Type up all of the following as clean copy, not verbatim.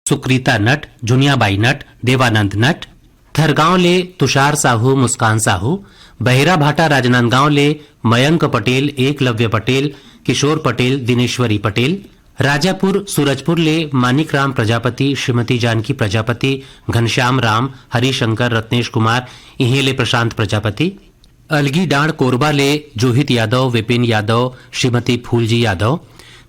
सुक्रीता नट, जुनियाबाई नट, देवानंद नट। थरगांव ले तुषार साहू, मुस्कान साहू। बहेरा भाटा राजनांदगांव ले मयंक पटेल, एकलव्य पटेल, किशोर पटेल, दिनेश्वरी पटेल। राजापुर सूरजपुर ले मानिक राम प्रजापति, श्रीमती जानकी प्रजापति, घनश्याम राम, हरिशंकर, रत्नेश कुमार, इहेले प्रशांत प्रजापति। अलगी डांड कोरबा ले जोहित यादव, विपिन यादव, श्रीमती फूलजी यादव।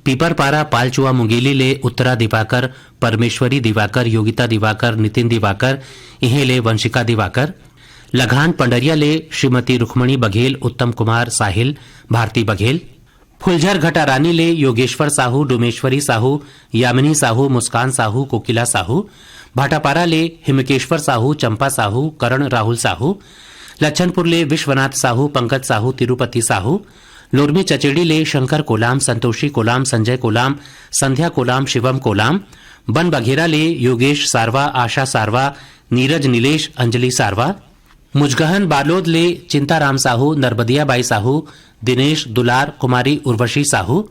पीपरपारा पालचुआ मुंगेली ले उत्तरा दिवाकर, परमेश्वरी दिवाकर, योगिता दिवाकर, नितिन दिवाकर, इहेले वंशिका दिवाकर। लघान पंडरिया ले श्रीमती रुक्मणी बघेल, उत्तम कुमार, साहिल, भारती बघेल। फुलझर घटा रानी ले योगेश्वर साहू, डोमेश्वरी साहू, यामिनी साहू, मुस्कान साहू, कोकिला साहू। भाटापारा ले हिमकेश्वर साहू, चंपा साहू, करण राहुल साहू। लच्छनपुर ले विश्वनाथ साहू, पंकज साहू, तिरुपति साहू। लोरमी चचेड़ी ले शंकर कोलाम, संतोषी कोलाम, संजय कोलाम, संध्या कोलाम, शिवम कोलाम। बन बघेरा ले योगेश सारवा, आशा सारवा, नीरज नीलेश, अंजलि सारवा। मुजगहन बालोद ले चिंताराम साहू, नरबदिया बाई साहू, दिनेश दुलार, कुमारी उर्वशी साहू।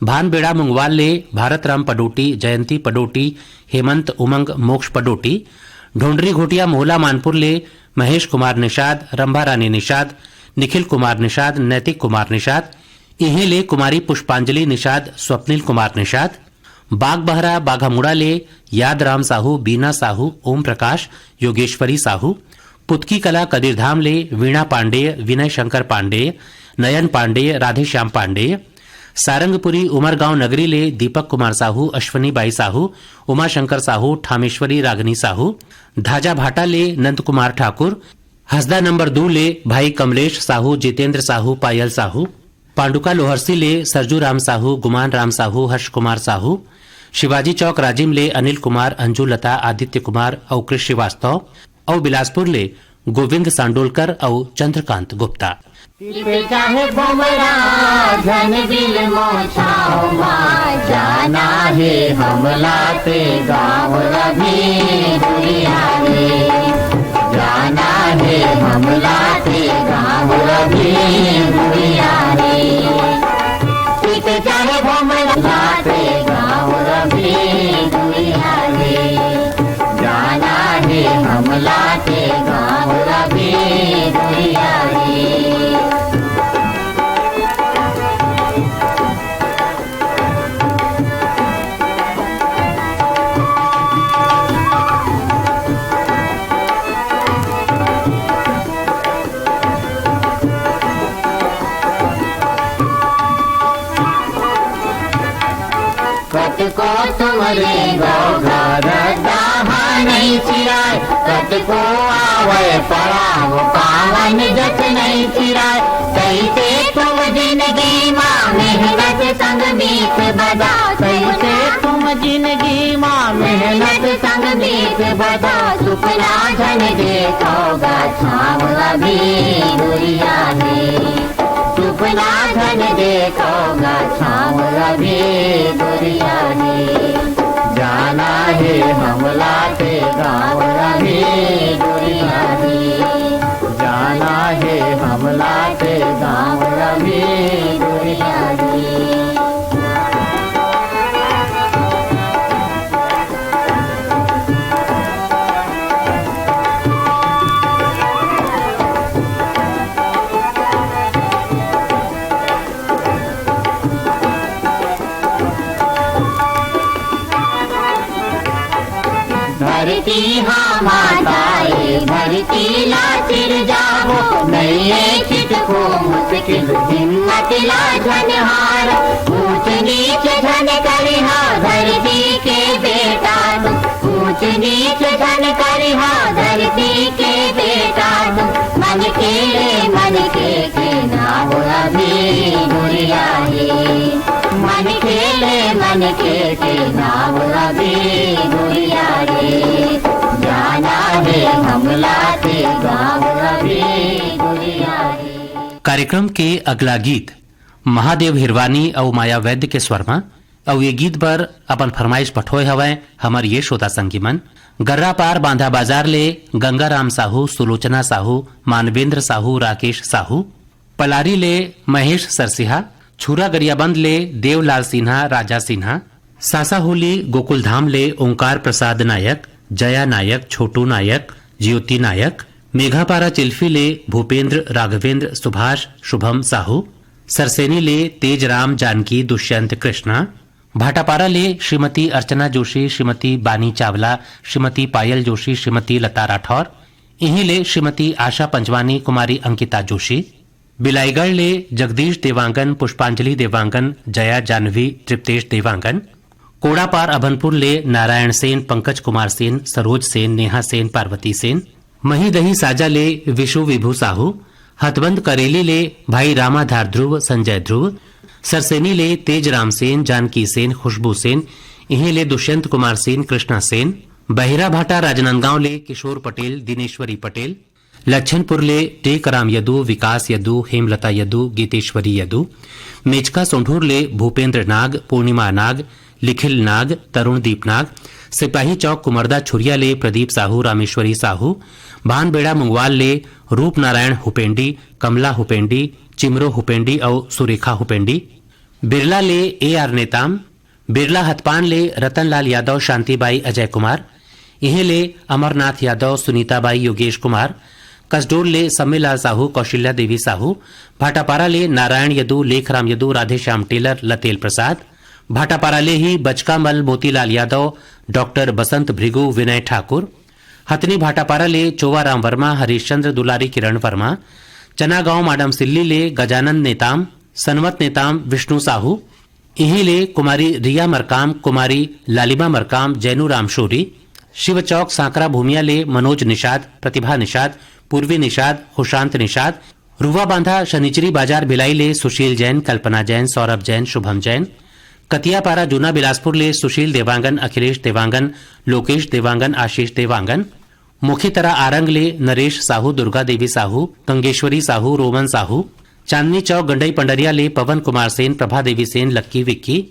भानबेड़ा मुंगवाल ले भारत राम पडोटी, जयंती पडोटी, हेमंत उमंग, मोक्ष पडोटी। ढोंडरी घोटिया मोहला मानपुर ले महेश कुमार निषाद, रंभा रानी निषाद, निखिल कुमार निषाद, नैतिक कुमार निषाद। इहे ले कुमारी पुष्पांजलि निषाद, स्वप्निल कुमार निषाद। बाग बहरा बाघामुड़ा ले याद राम साहू, बीना साहू, ओम प्रकाश, योगेश्वरी साहू। पुतकी कला कबीरधाम ले वीणा पांडेय, विनय शंकर पांडेय, नयन पांडेय, राधेश्याम पांडेय। सारंगपुरी उमरगांव नगरी ले दीपक कुमार साहू, अश्वनी बाई साहू, उमाशंकर साहू, ठामेश्वरी रागनी साहू। धाजा भाटा ले नंद कुमार ठाकुर। हसदा नंबर 2 ले भाई कमलेश साहू, जितेंद्र साहू, पायल साहू। पांडुका लोहरसी ले सरजू राम साहू, गुमान राम साहू, हर्ष कुमार साहू। शिवाजी चौक राजिम ले अनिल कुमार, अंजू लता, आदित्य कुमार और कृष श्रीवास्तव। और बिलासपुर ले गोविंद सांडोलकर और चंद्रकांत गुप्ता। चाहे भमरा धन बिल मोछाओ माँ, जाना है हमला ते गाँव रवि दुनिया रे, जाना है हमला ते गाँव रवि दुनिया रे। चाहे भमरा ते गाँव रवि दुनिया रे, जाना है हमला ते गाँव रवि दुनिया रे। को तुम्हारे गाँव घर दाहा नहीं चिराय, कत को आवे पड़ाव पावन जत नहीं चिराय। कैसे तुम जिंदगी माँ मेहनत संग बीत बजा, कैसे तुम जिंदगी माँ मेहनत संग बीत बजा। सुपना धन देखोगा छाव अभी दुनिया में, सुपना धन देखोगा छाव अभी दुनिया में। जाना है हमला ते गाँव अभी दुनिया में, जाना है हमला ते गाँव अभी दुनिया में। धरती हाँ माताए धरती ला चिर जाओ, नये चित को मुश्किल हिम्मत ला झनहार। ऊंच नीच झन करिहा धरती के बेटा तुम, ऊंच नीच झन करिहा धरती के बेटा तुम। मन के नाव अभी दुनिया है, मन के नाव अभी दुनिया रे। जाना है हमला ते गाँव अभी दुनिया रे। कार्यक्रम के अगला गीत महादेव हिरवानी और माया वैद्य के स्वर में, और ये गीत पर अपन फरमाइश पठोए हवे हमार ये श्रोता संगीमन। गर्रा पार बांधा बाजार ले गंगाराम साहू, सुलोचना साहू, मानवेंद्र साहू, राकेश साहू। पलारी ले महेश सरसिहा, छुरा गरियाबंद ले देवलाल सिन्हा, राजा सिन्हा। सासाहोली गोकुलधाम ले ओंकार प्रसाद नायक, जया नायक, छोटू नायक, ज्योति नायक। मेघापारा चिल्फी ले भूपेंद्र, राघवेंद्र, सुभाष, शुभम साहू। सरसेनी ले तेजराम, जानकी, दुष्यंत, कृष्णा। भाटापारा ले श्रीमती अर्चना जोशी, श्रीमती बानी चावला, श्रीमती पायल जोशी, श्रीमती लता राठौर। इहीं ले श्रीमती आशा पंजवानी, कुमारी अंकिता जोशी। बिलाईगढ़ ले जगदीश देवांगन, पुष्पांजलि देवांगन, जया जानवी, तृप्तेश देवांगन। कोड़ापार अभनपुर ले नारायण सेन, पंकज कुमार सेन, सरोज सेन, नेहा सेन, पार्वती सेन। महीदही साजा ले विशु विभू साहू। हथबंद करेली ले भाई रामाधार ध्रुव, संजय ध्रुव। सरसेनी ले तेजराम सेन, जानकी सेन, खुशबू सेन। इहीं ले दुष्यंत कुमार सेन, कृष्णा सेन। बहिरा भाटा राजनांदगांव ले किशोर पटेल, दिनेश्वरी पटेल। लच्छनपुर ले टेकराम यदु, विकास यदु, हेमलता यदु, गीतेश्वरी यदु। मेचका सोंढूर ले भूपेंद्र नाग, पूर्णिमा नाग, लिखिल नाग, तरुणदीप नाग। सिपाही चौक कुमरदा छुरिया ले प्रदीप साहू, रामेश्वरी साहू। भानबेड़ा मुंगवाल ले रूप नारायण हुपेंडी, कमला हुपेंडी, चिमरो हुपेंडी और सुरेखा हुपेंडी। बिरला ले AR नेताम। बिरला हथपान ले रतनलाल यादव, शांतिबाई, अजय कुमार। इहे ले अमरनाथ यादव, सुनीताबाई, योगेश कुमार। कसडोल ले सम्मेलाल साहू, कौशल्या देवी साहू। भाटापारा ले नारायण यदु, लेखराम यदु, राधेश्याम टेलर, लतेल प्रसाद। भाटापारा ले ही बचकामल, मोतीलाल यादव, डॉक्टर बसंत भृगु, विनय ठाकुर। हथनी भाटापारा ले चोवाराम वर्मा, हरीशचंद्र दुलारी, किरण वर्मा। चनागांव माडम सिल्ली ले गजानंद नेताम, सनवत नेताम, विष्णु साहू। इहीं ले कुमारी रिया मरकाम, कुमारी लालिमा मरकाम, जैनू रामशोरी। शिव चौक सांकरा भूमिया ले मनोज निषाद, प्रतिभा निषाद, पूर्वी निषाद, खुशांत निषाद। रुवा बांधा शनिचरी बाजार भिलाई ले सुशील जैन, कल्पना जैन, सौरभ जैन, शुभम जैन। कतियापारा जूना बिलासपुर ले सुशील देवांगन, अखिलेश देवांगन, लोकेश देवांगन, आशीष देवांगन। मुखीतरा आरंग ले नरेश साहू, दुर्गा देवी साहू, गंगेश्वरी साहू, रोमन साहू। चांदनी चौक गंडई पंडरिया ले पवन कुमार सेन, प्रभा देवी सेन, लक्की विक्की।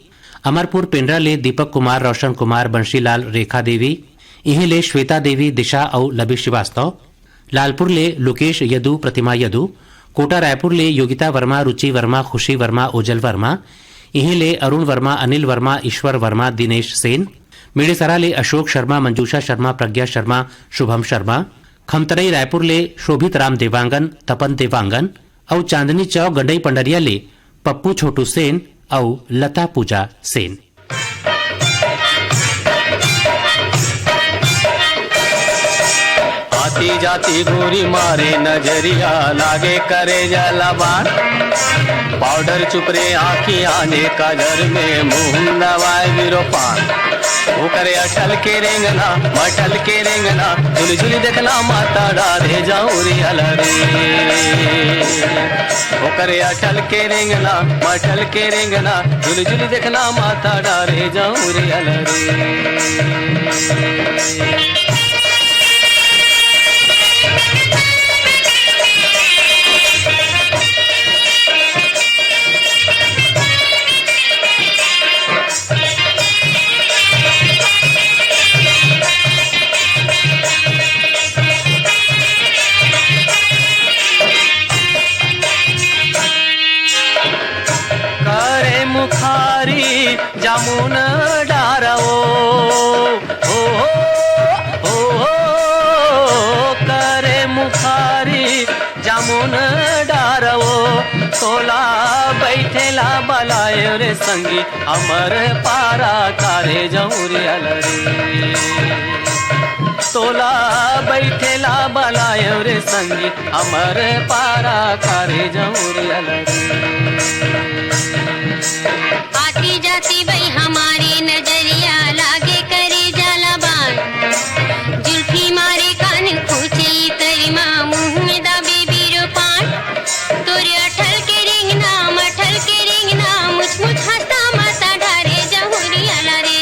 अमरपुर पिंडरा ले दीपक कुमार, रोशन कुमार, बंशीलाल, रेखा देवी। इहीं ले श्वेता देवी, दिशा और लबी श्रीवास्तव। लालपुर ले लोकेश यदु, प्रतिमा यदु। कोटा रायपुर ले योगिता वर्मा, रुचि वर्मा, खुशी वर्मा, ओजल वर्मा। इहीं ले अरुण वर्मा, अनिल वर्मा, ईश्वर वर्मा, दिनेश सेन। मेड़ेसरा ले अशोक शर्मा, मंजूषा शर्मा, प्रज्ञा शर्मा, शुभम शर्मा। खमतरई रायपुर ले शोभित राम देवांगन, तपन देवांगन। और चांदनी चौक गंडई पंडरिया ले पप्पू छोटू सेन और लता पूजा सेन। आती जाती गोरी मारे नजरिया, लागे करे जलबान। पाउडर चुपरे आँखी आने का घर में, मुंह नवाए गिरो पान। वो करे अटल के रेंगना, मटल के रेंगना, झुल झुल देखना माता डारे जाऊं रे अलरे। वो करे अटल के रेंगना, मटल के रेंगना, झुल झुल देखना माता डारे जाऊं रे अलरे। मुखारी जामुन डारवो, हो हो हो करे मुखारी जामुन डारवो। तोला बैठेला बलायो रे संगी, अमर पारा कारे जाऊं रे अलरे। तोला बैठेला बलायो रे संगी, अमर पारा कारे जाऊं रे अलरे। आती जाती बई हमारी नजरिया, लागे करे जलबान। जुल्फी मारे कान खूचे तरिमा, मुंह में दाबे बीरो पान। तोरे अठल के रेंगना, मठल के रेंगना, मुझ मुझ हंसता माता ढारे जहुरिया रे।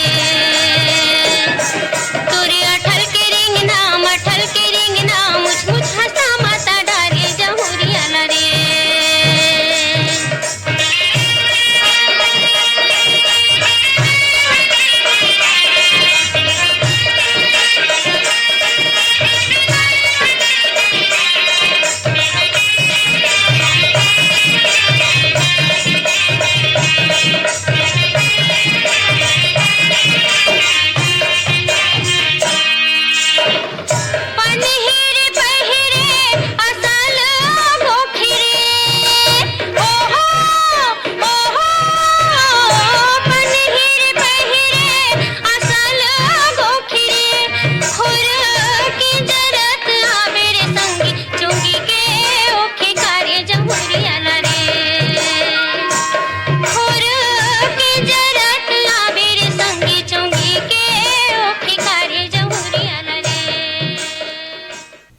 तोरे अठल के रेंगना, मठल के रेंगना, मुझ मुझ हंसता माता ढारे जहुरिया रे।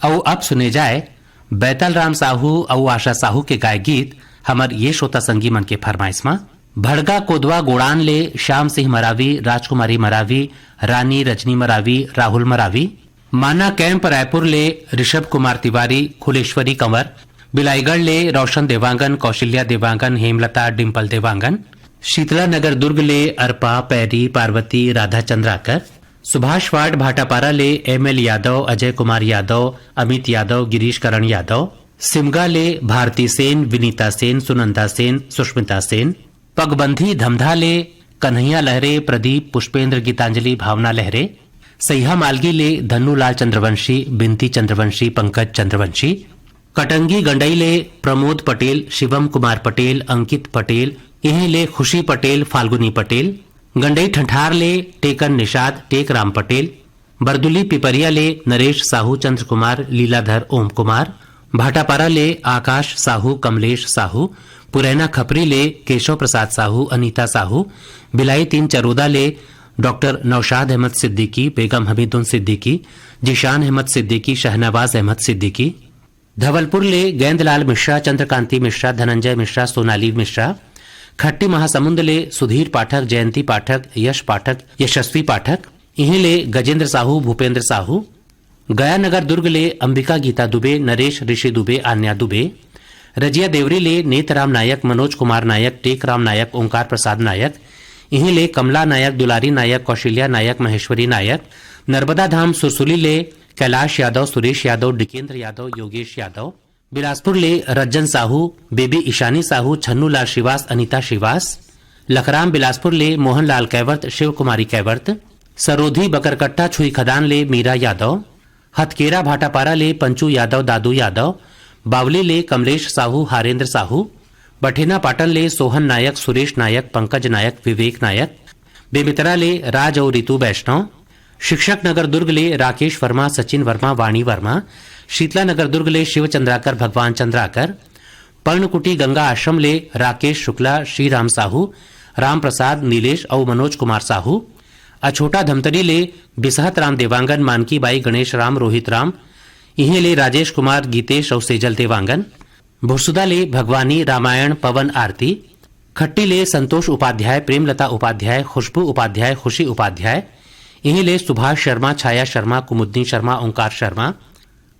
और अब सुने जाए बैतल राम साहू और आशा साहू के गाय गीत हमर ये श्रोता संगी मन के फरमाइश में। भड़गा कोदवा गोड़ान ले श्याम सिंह मरावी, राजकुमारी मरावी, रानी रजनी मरावी, राहुल मरावी। माना कैंप रायपुर ले ऋषभ कुमार तिवारी, खुलेश्वरी कंवर। बिलाईगढ़ ले रोशन देवांगन, कौशल्या देवांगन, हेमलता, डिम्पल देवांगन। शीतला नगर दुर्ग ले अर्पा, पैरी, पार्वती, राधा चंद्राकर। सुभाष वार्ड भाटापारा ले एमएल यादव, अजय कुमार यादव, अमित यादव, गिरीश करण यादव। सिमगा ले भारती सेन, विनीता सेन, सुनंदा सेन, सुष्मिता सेन। पगबंधी धमधा ले कन्हैया लहरे, प्रदीप, पुष्पेंद्र, गीतांजलि, भावना लहरे। सैहा मालगी ले धन्नूलाल चंद्रवंशी, बिंती चंद्रवंशी, पंकज चंद्रवंशी। कटंगी गंडई ले प्रमोद पटेल, शिवम कुमार पटेल, अंकित पटेल। इन्हीं ले खुशी पटेल, फाल्गुनी पटेल। गंडई ठंठार ले टेकन निषाद, टेक राम पटेल। बरदुली पिपरिया ले नरेश साहू, चंद्र कुमार, लीलाधर, ओम कुमार। भाटापारा ले आकाश साहू, कमलेश साहू। पुरैना खपरी ले केशव प्रसाद साहू, अनीता साहू। बिलाई 3 चरोदा ले डॉक्टर नौशाद अहमद सिद्दीकी, बेगम हमीदुन सिद्दीकी, जिशान अहमद सिद्दीकी, शहनवाज अहमद सिद्दीकी। धवलपुर ले गेंदलाल मिश्रा, चंद्रकांति मिश्रा, धनंजय मिश्रा, सोनाली मिश्रा। खट्टी महासमुंद ले सुधीर पाठक, जयंती पाठक, यश पाठक, यशस्वी पाठक। इन्हीं ले गजेंद्र साहू, भूपेंद्र साहू। गया नगर दुर्ग ले अंबिका गीता दुबे, नरेश ऋषि दुबे, आन्या दुबे। रजिया देवरी ले नेतराम नायक, मनोज कुमार नायक, टेकराम नायक, ओंकार प्रसाद नायक। इन्हीं ले कमला नायक, दुलारी नायक, कौशल्या नायक, महेश्वरी नायक। नर्मदा धाम सुरसुली ले कैलाश यादव, सुरेश यादव, डिकेंद्र यादव, योगेश यादव। बिलासपुर ले रज्जन साहू, बेबी ईशानी साहू, छन्नूलाल श्रीवास, अनीता श्रीवास। लखराम बिलासपुर ले मोहनलाल कैवर्त, शिव कुमारी कैवर्त। सरोधी बकरकट्टा छुई खदान ले मीरा यादव। हथकेरा भाटापारा ले पंचू यादव, दादू यादव। बावली ले कमलेश साहू, हारेंद्र साहू। बठेना पाटन ले सोहन नायक, सुरेश नायक, पंकज नायक, विवेक नायक। बेमितरा ले राज और रितु वैष्णव। शिक्षक नगर दुर्ग ले राकेश वर्मा, सचिन वर्मा, वाणी वर्मा। शीतला नगर दुर्ग ले शिव चंद्राकर, भगवान चंद्राकर। पर्णकुटी गंगा आश्रम ले राकेश शुक्ला, श्रीराम साहू, राम प्रसाद, नीलेश और मनोज कुमार साहू। अछोटा धमतरी ले बिसहत राम देवांगन, मानकी बाई, गणेश राम, रोहित राम। इन्हें ले राजेश कुमार, गीतेश और सेजल देवांगन। भुरसुदा ले भगवानी, रामायण, पवन आरती। खट्टी ले संतोष उपाध्याय, प्रेमलता उपाध्याय, खुशबू उपाध्याय, खुशी उपाध्याय। इन्हीं ले सुभाष शर्मा, छाया शर्मा, कुमुदनी शर्मा, ओंकार शर्मा।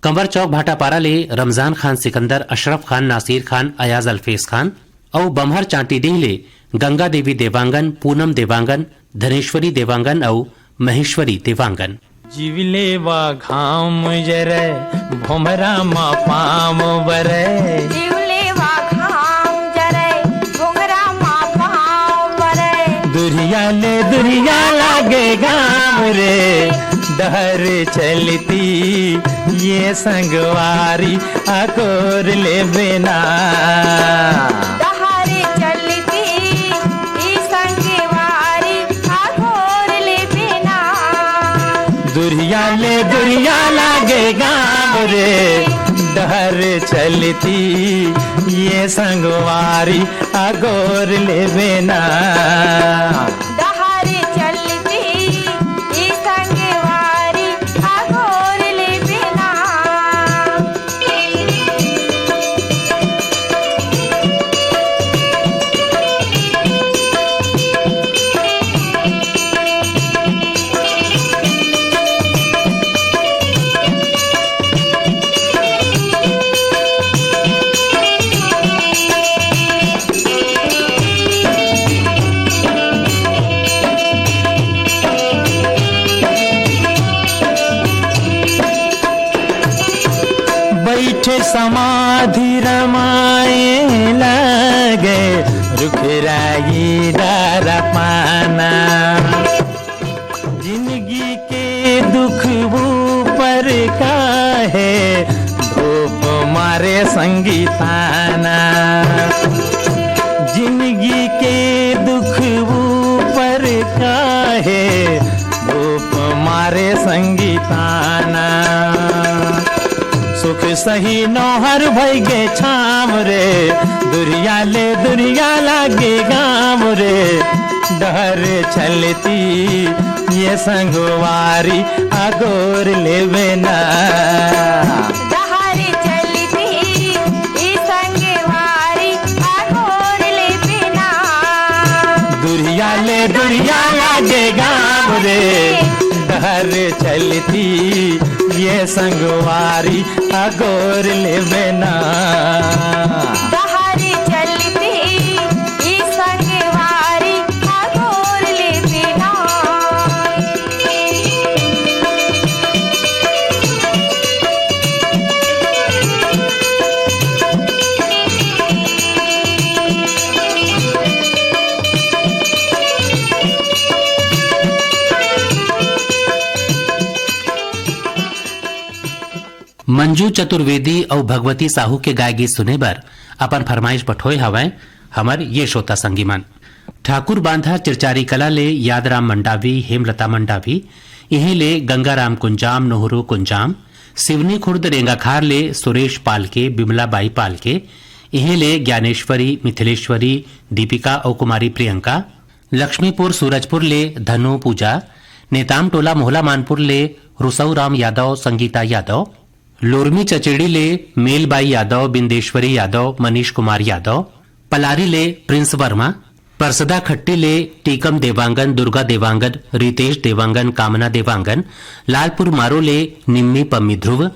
कंवर चौक भाटापारा ले रमजान खान सिकंदर, अशरफ खान, नासिर खान, अयाज अल्फेज खान। और बमहर चांटीडीह ले गंगा देवी देवांगन, पूनम देवांगन, धनेश्वरी देवांगन और महेश्वरी देवांगन। जीवले वा घाम जरे भोमरा मा पाम बरे। जीवले वा घाम जरे भोमरा मा पाम बरे। दुरिया लागे गाम रे, डहर चलती ये संगवारी अकोर ले बिना। डहर चलती ये संगवारी अकोर ले बिना। दुरिया लागे गाम रे, डहर चलती ये संगवारी अकोर ले बिना। डहर चलती ये संगवारी अकोर ले बिना। समाधि रमाए लगे, रुखराई डर पाना। जिंदगी के दुख ऊपर का है, धूप मारे संगीताना। जिंदगी के दुख ऊपर का है, धूप मारे संगीताना। सुख सही नौहर भई गे छाम रे, दुरिया लागे गाम रे। डहर चलती ये संगवारी अगोर लेवे ना। दहार चलती ई संगवारी अगोर लेवे ना। दुरिया लागे गाँव रे, दहर चलती ये संगवारी अगोर लेवे ना। दहार चलती ई संगवारी अगोर लेवे ना। मंजू चतुर्वेदी और भगवती साहू के गाय गीत सुने बर अपन फरमाइश पठोए हवय हमर ये श्रोता संगी मन। ठाकुर बांधा चिरचारी कला ले यादराम मंडावी, हेमलता मंडावी, इहे ले गंगाराम कुंजाम, नोहरो कुंजाम, सिवनी खुर्द रेंगाखार ले सुरेश पालके, बिमला बाई पालके, इहे ले ज्ञानेश्वरी, मिथिलेश्वरी, दीपिका और कुमारी प्रियंका, लक्ष्मीपुर सूरजपुर ले धनु पूजा, नेताम टोला मोहला मानपुर ले रुसऊ राम यादव, संगीता यादव, लोरमी चचेड़ी ले मेलबाई यादव, बिंदेश्वरी यादव, मनीष कुमार यादव, पलारी ले प्रिंस वर्मा, परसदा खट्टी ले टीकम देवांगन, दुर्गा देवांगन, रितेश देवांगन, कामना देवांगन, लालपुर मारो ले निम्मी पम्मी ध्रुव,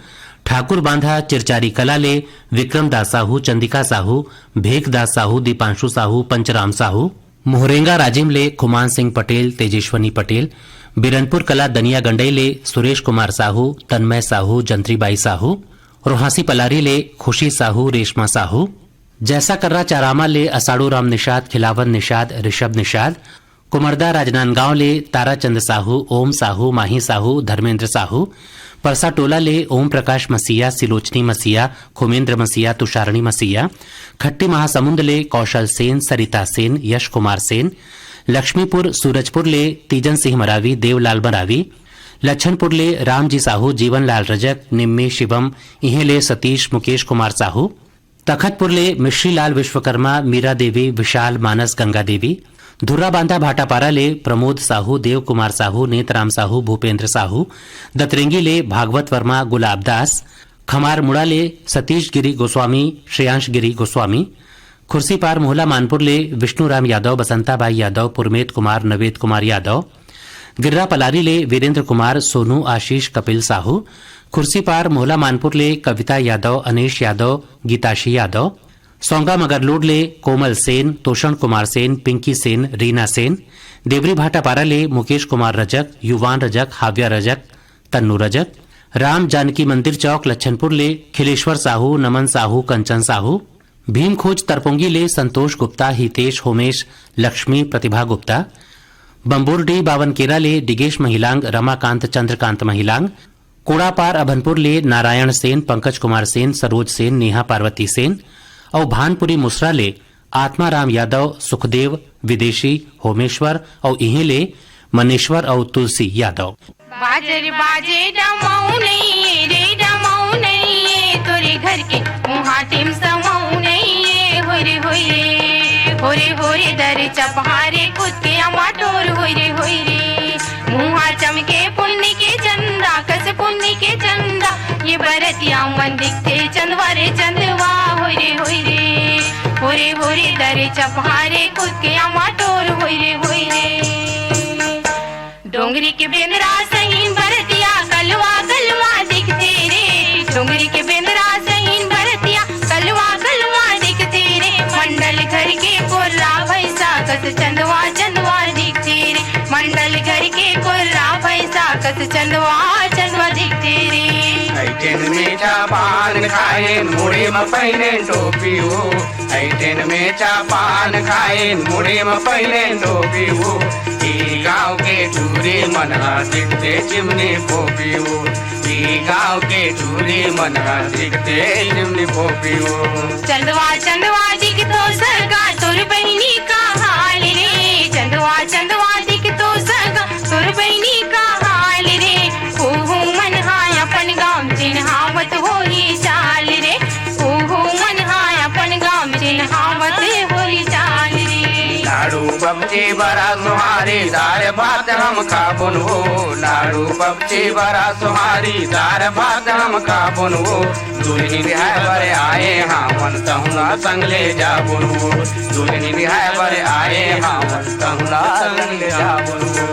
ठाकुर बांधा चिरचारी कला ले विक्रम दास साहू, चंदिका साहू, भेख दास साहू, दीपांशु साहू, पंचराम साहू, मोहरेंगा राजिम ले खुमान सिंह पटेल, तेजेश्वनी पटेल, बिरनपुर कला दनिया गंडई ले सुरेश कुमार साहू, तन्मय साहू, जंत्रीबाई साहू, रोहासी पलारी ले खुशी साहू, रेशमा साहू, जैसा कर्रा चारामा ले असाड़ू राम निषाद, खिलावन निषाद, ऋषभ निषाद, कुमरदा राजनांदगांव ले ताराचंद साहू, ओम साहू, माही साहू, धर्मेंद्र साहू, परसा टोला ले ओम प्रकाश मसीहा, सिलोचनी मसीहा, खुमेंद्र मसीहा, तुषारणी मसीहा, खट्टी महासमुंद ले कौशल सेन, सरिता सेन, यश कुमार सेन, लक्ष्मीपुर सूरजपुर ले तीजन सिंह मरावी, देवलाल मरावी, लच्छनपुर ले रामजी साहू, जीवनलाल रजक, निम्मी शिवम, इहे ले सतीश मुकेश कुमार साहू, तखतपुर ले मिश्रीलाल विश्वकर्मा, मीरा देवी, विशाल मानस, गंगा देवी, धुर्रा बांधा भाटापारा ले प्रमोद साहू, देव कुमार साहू, नेतराम साहू, भूपेंद्र साहू, दतरेंगी ले भागवत वर्मा, गुलाब दास, खमार मुड़ा ले सतीश गिरी गोस्वामी, श्रेयांश गिरी गोस्वामी, खुर्सीपार मोहला मानपुर ले विष्णुराम यादव, बसंताबाई यादव, पुरमेत कुमार, नवेद कुमार यादव, गिर्रा पलारी ले वीरेंद्र कुमार, सोनू आशीष, कपिल साहू, खुर्सीपार मोहला मानपुर ले कविता यादव, अनेश यादव, गीताशी यादव, सोंगा मगरलोड ले कोमल सेन, तोषण कुमार सेन, पिंकी सेन, रीना सेन, देवरी भाटापारा ले मुकेश कुमार रजक, युवान रजक, हाव्या रजक, तन्नू रजक, राम जानकी मंदिर चौक लच्छनपुर ले खिलेश्वर साहू, नमन साहू, कंचन साहू, भीम खोज तरपोंगी ले संतोष गुप्ता, हितेश, होमेश, लक्ष्मी, प्रतिभा गुप्ता, बंबोरडी बावनकेरा ले डिगेश महिलांग, रमाकांत, चंद्रकांत महिलांग, कोड़ापार अभनपुर ले नारायण सेन, पंकज कुमार सेन, सरोज सेन, नेहा पार्वती सेन और भानपुरी मुसरा ले आत्माराम यादव, सुखदेव, विदेशी, होमेश्वर और इहे ले मनेश्वर और तुलसी यादव। बाजर बाजे डमाऊ नहीं रे, डमाऊ नहीं तोरे घर के मुहा टिम समाऊ नहीं होरे होरे होरे होरे दर चपहारे कुत्ते अमाटोर होरे होरे मुहा चमके पुण्य के चंदा, कस पुण्य के चंदा, ये बरतिया मन दिखते चंदवारे चंदवा होरे होरे होरे होरे दर चपहारे कुत्ते अमाटोर होरे होरे डोंगरी के बेंदरा सहीन भरतिया, कलवा कलवा दिखते रे, डोंगरी के बेंदरा सहीन भरतिया, कलवा कलवा दिखते रे, मंडल घर के कोर्रा भैसा, कस चंदवा चंदवा दिखते रे, मंडल घर के कोर्रा भैसा, कस चंदवा चंदवा दिखते रे। ऐटेन मीठा पान खाए मुड़ी में पहने टोपी हो, ऐटेन मीठा पान खाए मुड़ी में पहने टोपी हो, गाँव के टूरे मनहा दिखते चिमनी पोपी हो, गाँव के टूरे मनहा दिखते चिमनी पोपी हो। चंदवा चंदवा दिखतो सरगा तोर बहिनी का हाल रे, चंदवा चंदवा दिखतो सरगा तोर बहिनी का हाल रे, ओहो मन हाय अपन गाँव चिन्हावत होली चाल रे, ओहो मन हाय अपन गाँव चिन्हावत होली चाल रे। लाडू बम पपची बड़ा सुहारी दार भात हम खाबुन हो लाडू पपची बड़ा सुहारी दार भात हम खाबुन हो दुल्हन है बड़े आए हमन तहुना संग ले जाबुन हो दुल्हन है बड़े आए हमन तहुना संग ले जाबुन हो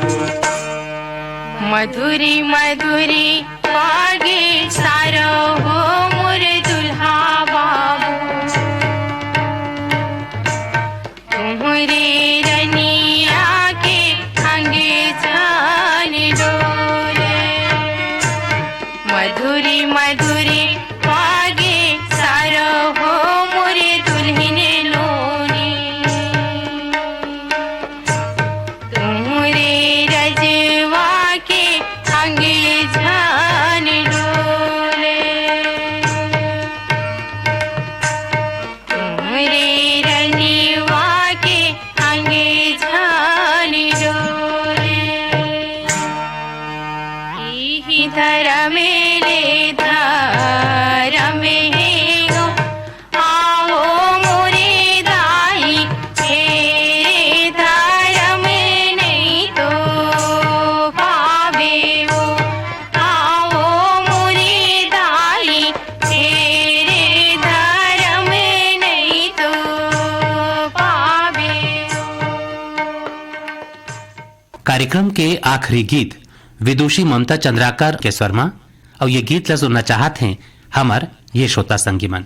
मधुरी मधुरी पागे सारो हो मोर दुल्हा बाबू तुम्हारे रनिया के अंगे जान डोले मधुरी मधुरी पागे सारो हो मोर दुल्हन लोनी तुम्हारे रजवा के अंगे जान डोले तुम्हारे रनिवा के अंगे जान डोले ही धर्म ले धर्म है गो आओ मोरे दाई तेरे धर्म नहीं तो पावे वो आओ मोरे दाई तेरे धर्म नहीं तो पावे कार्यक्रम के आखिरी गीत विदुषी ममता चंद्राकर के स्वर्मा और ये गीत ला सुनना चाहत हैं हमर ये श्रोता संगीमन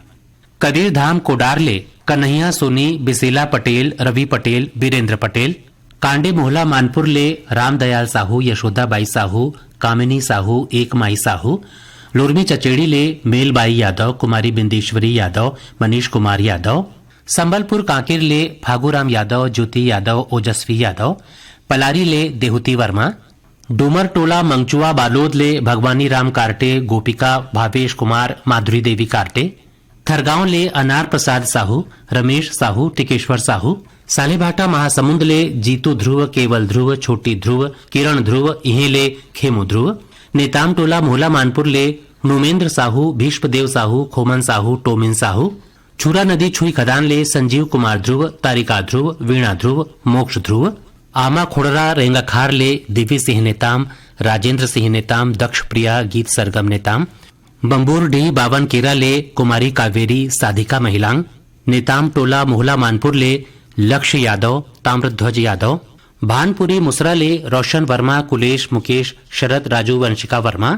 कबीर धाम कोडारले कन्हैया सोनी बिसेला पटेल रवि पटेल बीरेंद्र पटेल कांडे मोहला मानपुर ले रामदयाल साहू यशोदाबाई साहू कामिनी साहू एकमाई साहू लुरमी चचेड़ी ले मेलबाई यादव कुमारी बिंदेश्वरी यादव मनीष कुमार यादव संबलपुर कांकेर ले फागूराम यादव ज्योति यादव ओजस्वी यादव पलारी ले देहुती वर्मा डूमर टोला मंगचुआ बालोद ले भगवानी राम कार्टे गोपिका भावेश कुमार माधुरी देवी कार्टे थरगांव ले अनार प्रसाद साहू रमेश साहू टिकेश्वर साहू सालेभाटा महासमुंद ले जीतू ध्रुव केवल ध्रुव छोटी ध्रुव किरण ध्रुव इहे ले खेमू ध्रुव नेताम टोला मोहला मानपुर ले नुमेंद्र साहू भीष्मदेव साहू खोमन साहू टोमिन साहू छुरा नदी छुई खदान ले संजीव कुमार ध्रुव तारिका ध्रुव वीणा ध्रुव मोक्ष ध्रुव आमा खोड़रा रेंगाखार ले दिव्य सिंह नेताम राजेंद्र सिंह नेताम दक्ष प्रिया गीत सरगम नेताम बम्बूर डी बावन केरा ले कुमारी कावेरी साधिका महिलांग नेताम टोला मोहला मानपुर ले लक्ष्य यादव ताम्रध्वज यादव भानपुरी मुसरा ले रोशन वर्मा कुलेश मुकेश शरद राजू वंशिका वर्मा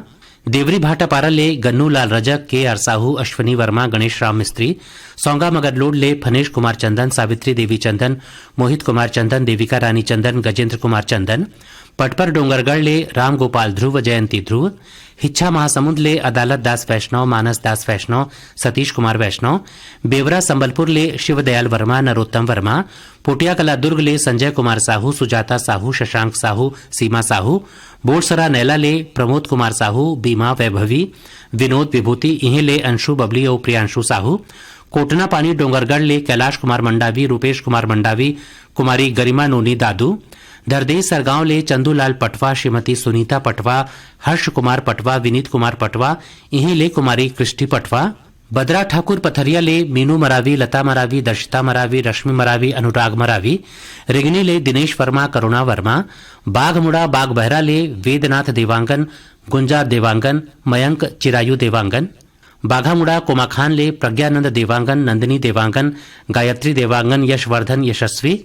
देवरी भाटापारा ले गन्नू लाल रजक के आर साहू अश्वनी वर्मा गणेश राम मिस्त्री सौंगा मगरलोड ले फनेश कुमार चंदन सावित्री देवी चंदन मोहित कुमार चंदन देविका रानी चंदन गजेंद्र कुमार चंदन पटपर डोंगरगढ़ ले राम गोपाल ध्रुव जयंती ध्रुव हिच्छा महासमुंद ले अदालत दास वैष्णव मानस दास वैष्णव सतीश कुमार वैष्णव बेवरा संबलपुर ले शिवदयाल वर्मा नरोत्तम वर्मा पोटिया कला दुर्ग ले संजय कुमार साहू सुजाता साहू शशांक साहू सीमा साहू बोरसरा नैला ले प्रमोद कुमार साहू बीमा वैभवी विनोद विभूति इहे ले अंशु बबली और प्रियांशु साहू कोटना पानी डोंगरगढ़ ले कैलाश कुमार मंडावी रूपेश कुमार मंडावी कुमारी गरिमा नोनी दादू धरदेश सरगांव ले चंदूलाल पटवा श्रीमती सुनीता पटवा हर्ष कुमार पटवा विनीत कुमार पटवा इहे ले कुमारी कृष्टि पटवा बदरा ठाकुर पथरिया ले मीनू मरावी लता मरावी दर्शिता मरावी रश्मि मरावी अनुराग मरावी रिगनी ले दिनेश वर्मा करुणा वर्मा बाघमुड़ा बाघ बहरा ले वेदनाथ देवांगन गुंजा देवांगन मयंक चिरायु देवांगन बाघामुड़ा कोमाखान ले प्रज्ञानंद देवांगन नंदिनी देवांगन गायत्री देवांगन यशवर्धन यशस्वी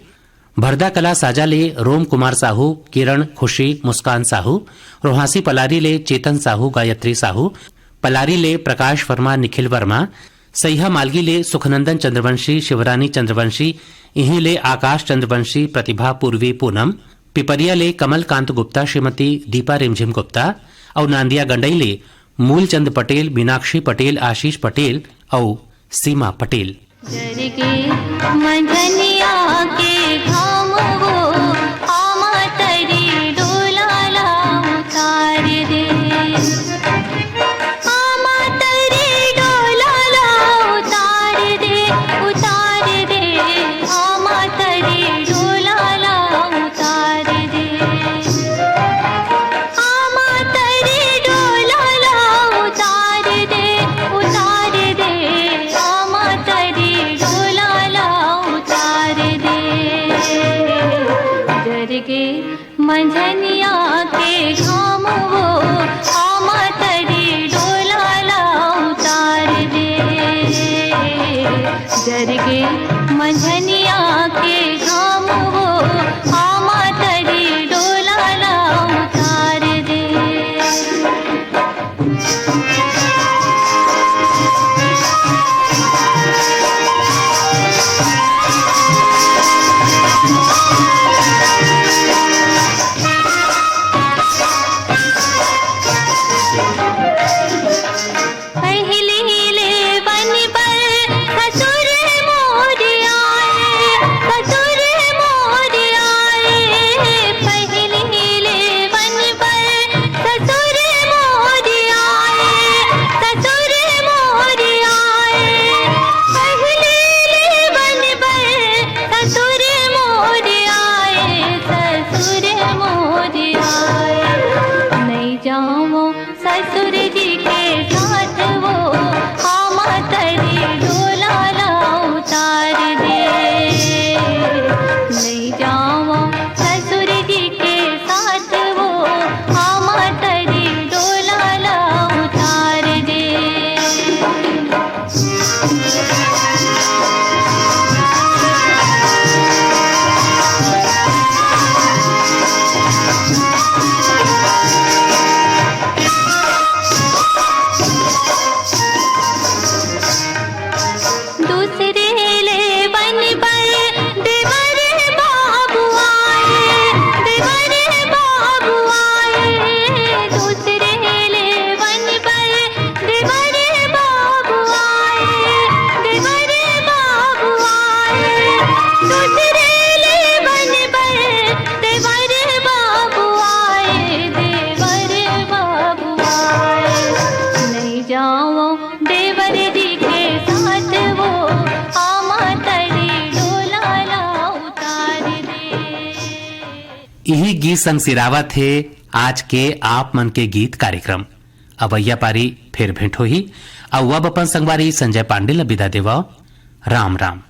भरदा कला साजा ले रोम कुमार साहू किरण खुशी मुस्कान साहू रोहासी पलारी ले चेतन साहू गायत्री साहू पलारी ले प्रकाश वर्मा निखिल वर्मा सैहा मालगी ले सुखनंदन चंद्रवंशी शिवरानी चंद्रवंशी इहीं ले आकाश चंद्रवंशी प्रतिभा पूर्वी पूनम पिपरिया ले कमलकांत गुप्ता श्रीमती दीपा रिमझिम गुप्ता और नांदिया गंडई ले मूलचंद पटेल मीनाक्षी पटेल आशीष पटेल और सीमा पटेल यही गीत संग सिरावत थे आज के आप मन के गीत कार्यक्रम। अवैया पारी फिर भेंट होही। अब अपन संगवारी संजय पांडे ल विदा देवा। राम राम।